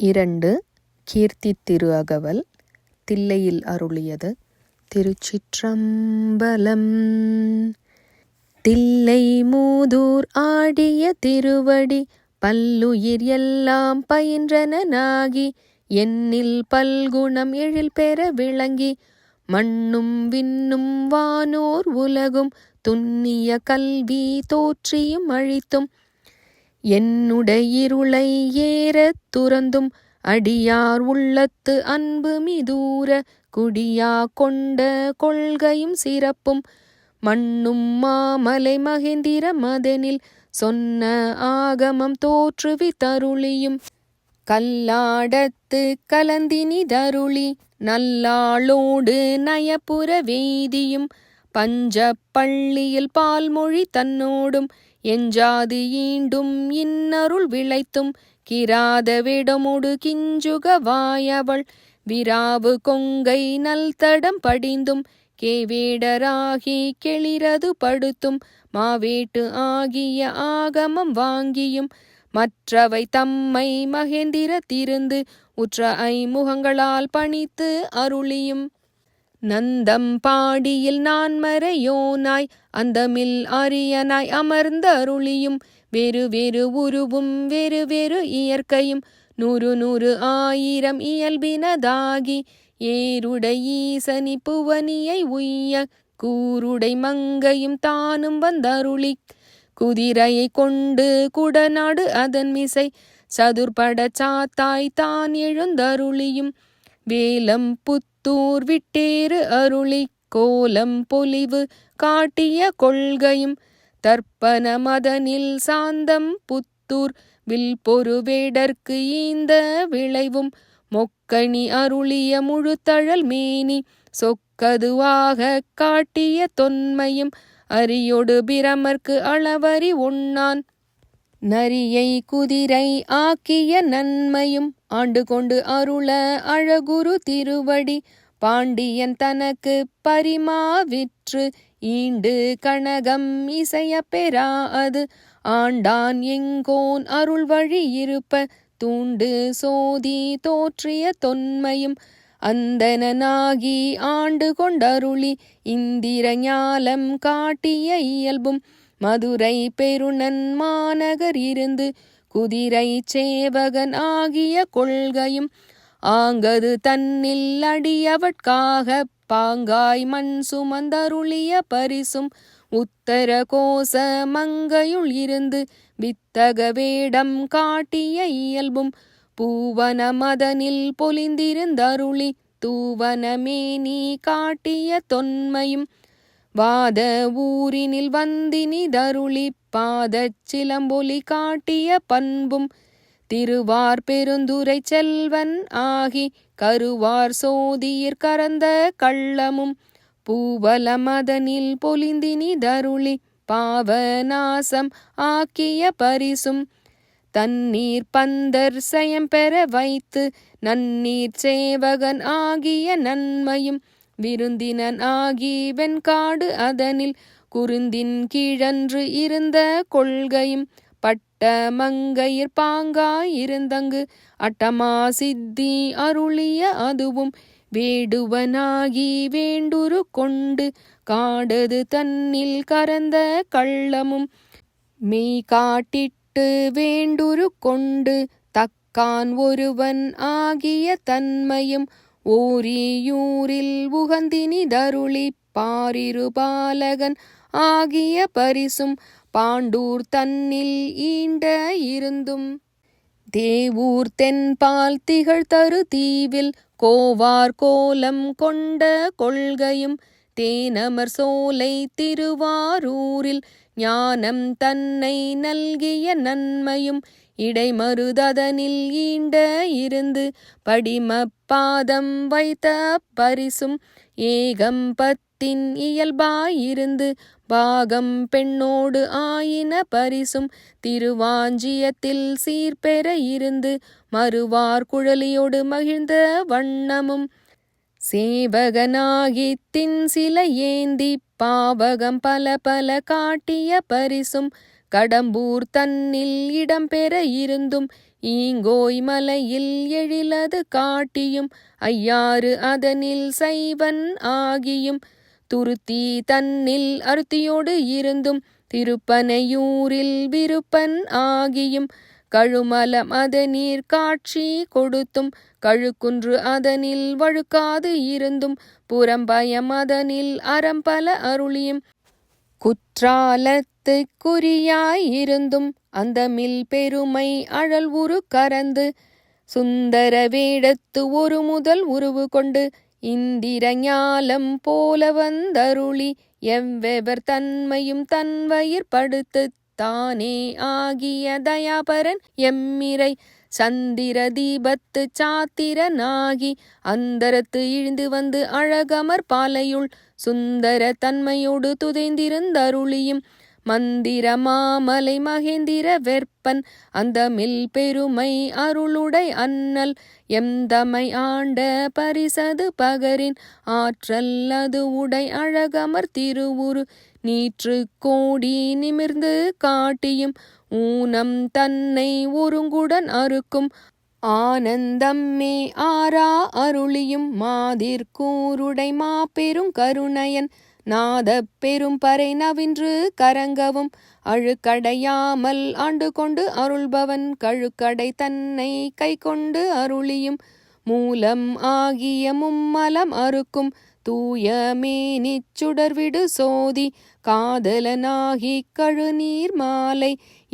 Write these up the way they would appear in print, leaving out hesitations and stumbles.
2. கீர்த்தி திரு அகவல். தில்லையில் அருளியது. திருச்சிற்றம்பலம். தில்லை மூதூர் ஆடிய திருவடி பல்லுயிர் எல்லாம் பயின்றனாகி எண்ணில் பல்குணம் எழில் பெற விளங்கி மண்ணும் விண்ணும் வானோர் உலகும் துன்னிய கல்வி தோற்றியும் அழித்தும் என்னுடையிருளை ஏறத் துறந்தும் அடியார் உள்ளத்து அன்பு மிதூர குடியா கொண்ட கொள்கையும் சிறப்பும் மண்ணும் மாமலை மகேந்திர மதனில் சொன்ன ஆகமம் தோற்றுவித்தருளியும் கல்லாடத்து கலந்தினிதருளி நல்லாளோடு நயப்புற வேதியும் பஞ்ச பள்ளியில் பால்மொழி தன்னோடும் எஞ்சாது ஈண்டும் இன்னருள் விளைத்தும் கிராத வேடமோடு கிஞ்சுக வாயவள் விராவு கொங்கை நல்தடம் படிந்தும் கேவேடராகி கெளிரது படுத்தும் மாவேட்டு ஆகிய ஆகமம் வாங்கியும் மற்றவை தம்மை மகேந்திர திருந்து உற்ற ஐமுகங்களால் பணித்து அருளியும் நந்தம் பாடியில் நான்மறையோனாய் அந்தமில் அரியனாய் அமர்ந்த அருளியும் வேறு வேறு உருவும் வேறு வேறு இயற்கையும் நூறு நூறு ஆயிரம் இயல்பினதாகி ஏருடை ஈசனி புவனியை உய்ய கூருடை மங்கையும் தானும் வந்தருளி குதிரையை கொண்டு குடநாடு அதன் மிசை சதுர்பட சாத்தாய் தான் எழுந்தருளியும் வேலம் புத்தூர் விட்டேறு அருளி கோலம் பொலிவு காட்டிய கொள்கையும் தர்ப்பண மதனில் சாந்தம் புத்தூர் வில் பொறுவேடற்கு ஈந்த விளைவும் மொக்கணி அருளிய முழுத்தழல் மேனி சொக்கதுவாக காட்டிய தொன்மையும் அரியோடு பிரமர்க்கு அளவறி ஒண்ணான் நரியை குதிரை ஆக்கிய நன்மையும் ஆண்டு கொண்டு அருள அழகுரு திருவடி பாண்டியன் தனக்கு பரிமாவிற்று ஈண்டு கனகம் இசைய பெறா அது ஆண்டான் எங்கோன் அருள் வழி இருப்ப தூண்டு சோதி தோற்றிய தொன்மையும் அந்தனாகி ஆண்டு கொண்டருளி இந்திர ஞாலம் காட்டிய இயல்பும் மதுரை பெருநன் மாநகர் இருந்து குதிரை சேவகன் ஆகிய கொள்கையும் ஆங்கது தன்னில் அடியவட்காக பாங்காய் மண் சுமந்தருளிய பரிசும் உத்தர கோச மங்கையுள் இருந்து வித்தக வேடம் காட்டிய இயல்பும் பூவன மதனில் பொலிந்திருந்தருளி தூவன மேனி காட்டிய தொன்மையும் வாத ஊரினில் வந்தினிதருளி பாதச் சிலம்பொலி காட்டிய பண்பும் திருவார் பெருந்துரை செல்வன் ஆகி கருவார் சோதியிற் கரந்த கள்ளமும் பூவல மதனில் பொலிந்தினிதருளி பாவநாசம் ஆக்கிய பரிசும் தண்ணீர் பந்தர் செயம் பெற வைத்து நன்னீர் சேவகன் ஆகிய நன்மையும் விருந்தினன் ஆகி வெண்காடு அதனில் குருந்தின் கீழன்று இருந்த கொள்கையும் பட்ட மங்கையிற் பாங்காயிருந்தங்கு அட்டமா சித்தி அருளிய அதுவும் வேடுவனாகி வேண்டுரு கொண்டு காடது தன்னில் கரந்த கள்ளமும் மெய் காட்டிட்டு வேண்டுரு கொண்டு தக்கான் ஒருவன் ஆகிய தன்மையும் ஓரியூரில் உகந்தினிதருளி பாரிரு பாலகன் ஆகிய பரிசும் பாண்டூர் தன்னில் ஈண்ட இருந்தும் தேவூர் தென்பால் திகழ் தரு தீவில் கோவார் கோலம் கொண்ட கொள்கையும் தேனமர் சோலை திருவாரூரில் ஞானம் தன்னை நல்கிய நன்மையும் இடைமருதனில் ஈண்ட இருந்து படிமப்பாதம் வைத்த பரிசும் ஏகம்பத்தின் இயல்பாயிருந்து பாகம் பெண்ணோடு ஆயின பரிசும் திருவாஞ்சியத்தில் சீர்பெற இருந்து மறுவார் குழலியோடு மகிழ்ந்த வண்ணமும் சேவகனாகி தின் சில ஏந்தி பாவகம் பல பல காட்டிய பரிசும் கடம்பூர் தன்னில் இடம்பெற இருந்தும் ஈங்கோய் மலையில் எழிலது காட்டியும் ஐயாறு அதனில் சைவன் ஆகியும் துருத்தி தன்னில் அருத்தியோடு இருந்தும் திருப்பனையூரில் விருப்பன் ஆகியும் கழுமலம் அதனீர் காட்சி கொடுத்தும் கழுக்குன்று அதனில் வழுக்காது இருந்தும் புறம்பயம் அதனில் அறம்பல அருளியும் குற்றாலத்து குறியாயிருந்தும் அந்தமில் பெருமை அழல் உரு கரந்து சுந்தர வேடத்து ஒரு முதல் உருவு கொண்டு இந்திர ஞாலம் போல வந்தருளி எவ்வெவர் தன்மையும் தன்வயிர் படுத்து தானே ஆகிய தயாபரன் எம்மிரை சந்திர தீபத்து சாத்திரனாகி அந்தரத்து இழிந்து வந்து அழகமர் பாலையுள் சுந்தர தன்மையோடு துதைந்திருந்தருளியும் மந்திர மாமலை மகேந்திர வெற்பன் அந்தமில் பெருமை அருளுடை அண்ணல் எம்தமை ஆண்ட பரிசது பகரின் ஆற்றல் அது உடை அழகமர் திருவுரு நீற்று கோடி நிமிர்ந்து காட்டியும் ஊனம் தன்னை ஒருங்குடன் அறுக்கும் ஆனந்தம்மே ஆரா அருளியும் மாதிர்கூருடை மாபெரும் கருணையன் நாத பெரும் பறை நவின்று கரங்கவும் அழுக்கடையாமல் ஆண்டு கொண்டு அருள்பவன் கழுக்கடை தன்னை கை கொண்டு அருளியும் மூலம் ஆகிய மும்மலம் அறுக்கும் தூய மேனிச் சுடர்விடு சோதி காதலனாகி கழுநீர் மாலை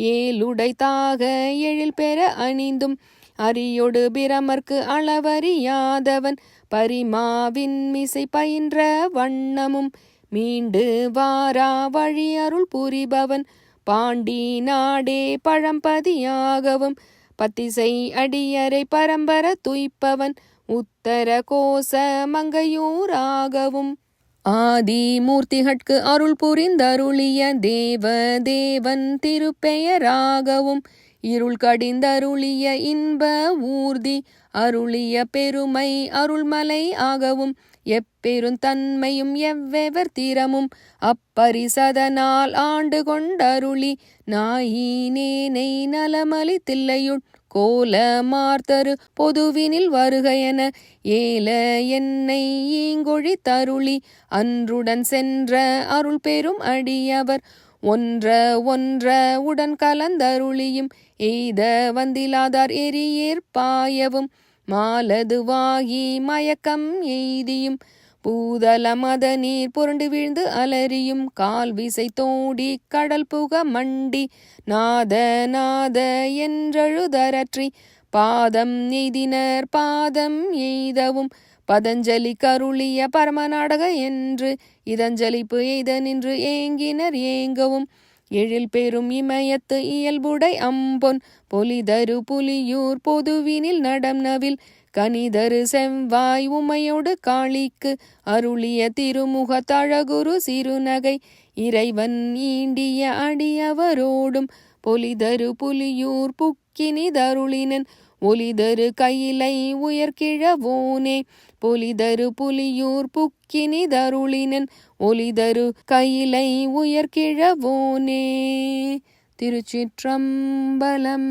ஏழுடை தாக எழில் பெற அணிந்தும் அரியொடு பிரமர்க்கு அளவறியாதவன் பரிமாவின் மிசை பயின்ற வண்ணமும் மீண்டு வாரா வழி அருள் புரிபவன் பாண்டி நாடே பழம்பதியாகவும் பத்திசை அடியரை பரம்பர துய்ப்பவன் உத்தர கோச மங்கையூராகவும் ஆதி மூர்த்திகட்கு அருள் புரிந்தருளிய தேவ தேவன் திருப்பெயராகவும் இருள் கடிந்தருளிய இன்ப ஊர்தி அருளிய பெருமை அருள்மலை ஆகவும் எப்பெருந்தன்மையும் எவ்வெவர் திறமும் அப்பரிசதனால் ஆண்டு கொண்டருளி நாயினேனை நலமலி தில்லையுட் கோல மார்த்தரு பொதுவினில் வருகையென ஏல என்னை ஈங்கொழி தருளி அன்றுடன் சென்ற அருள் பெரும் அடியவர் ஒன்ற ஒன்ற உடன் கலந்தருளியும் எய்த வந்திலாதார் எரியேற் பாயவும் மாலதுவாகி மயக்கம் எய்தியும் பூதல மத நீர் புரண்டு வீழ்ந்து அலறியும் கால் விசை தோடி கடல் புக மண்டி நாத நாத என்றழுதரற்றி பாதம் எய்தினர் பாதம் எய்தவும் பதஞ்சலி கருளிய பரமநாடக என்று இதஞ்சலிப்பு எய்த நின்று ஏங்கினர் ஏங்கவும் எழில் பெரும் இமயத்து இயல்புடை அம்பொன் பொலிதரு புலியூர் பொதுவினில் நடம் நவில் கனிதரு செவ்வாய் உமையோடு காளிக்கு அருளிய திருமுக தழகுரு சிறுநகை இறைவன் ஈண்டிய அடியவரோடும் பொலிதரு புலியூர் புக்கினி தருளினன் ஒலிதரு கையிலை உயர்கிழவோனே பொலிதரு புலியூர் புக்கினி தருளினன் ஒலிதரு கையிலை உயர்கிழவோனே. திருச்சிற்றம்பலம்.